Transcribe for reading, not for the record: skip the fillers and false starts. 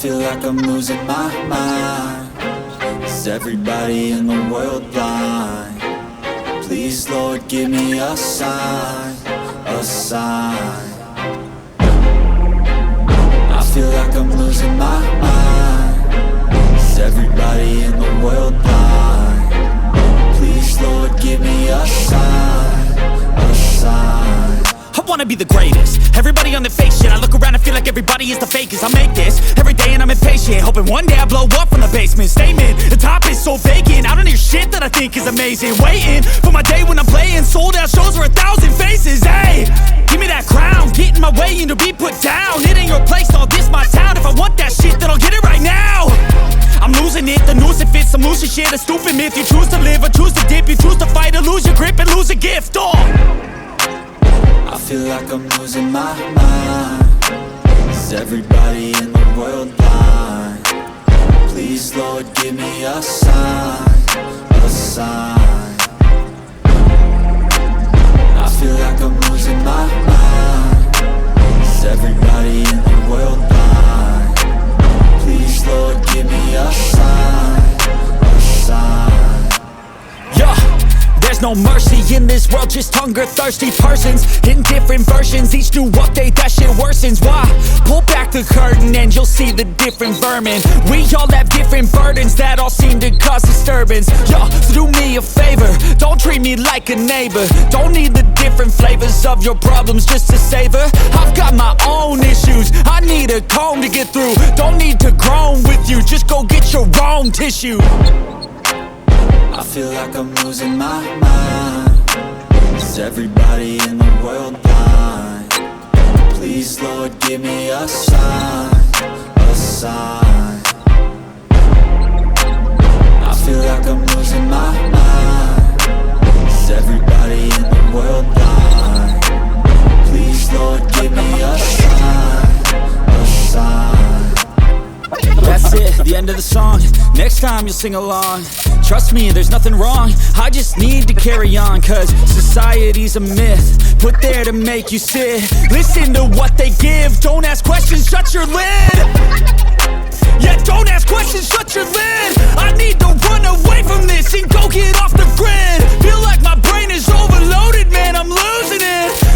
feel like I'm losing my mind. Is everybody in the world blind? Please, Lord, give me a sign, a sign. I feel like I'm losing my mind. Is everybody in the world blind? Please, Lord, give me a sign, a sign. I wanna be the greatest. Everybody on the fake shit. I look around and feel like everybody is the fakest. I make this every day and I'm impatient, hoping one day I blow up from the basement. Statement, the top is so vacant. I don't hear shit that I think is amazing. Waiting for my day when I'm playing sold out shows for 1,000 faces. Hey, give me that crown, get in my way and to be put down. It ain't your place, all this my town. If I want that shit, then I'll get it right now. I'm losing it, the noose it fits. I'm losing shit, a stupid myth. You choose to live or choose to dip. You choose to fight or lose your grip and lose a gift. I feel like I'm losing my mind. Is everybody in the world blind? Please, Lord, give me a sign, a sign. I feel like I'm losing my mind. Is everybody in the world blind? Please, Lord, give me a sign, a sign. Yeah. There's no mercy in this world, just hunger-thirsty persons in different versions. Each new update, that shit worsens. Why? Pull back the curtain and you'll see the different vermin. We all have different burdens that all seem to cause disturbance. Yo, so do me a favor, don't treat me like a neighbor. Don't need the different flavors of your problems just to savor. I've got my own issues, I need a comb to get through. Don't need to groan with you, just go get your own tissue. I feel like I'm losing my mind. Is everybody in the world blind? Please, Lord, give me a sign, a sign. I feel like I'm losing my mind. Is everybody in the world blind? Please, Lord, give me a sign, a sign. That's it, the end of the song. Next time you'll sing along. Trust me, there's nothing wrong. I just need to carry on, cause society's a myth put there to make you sit. Listen to what they give. Don't ask questions, shut your lid. Yeah, don't ask questions, shut your lid. I need to run away from this and go get off the grid. Feel like my brain is overloaded, man, I'm losing it.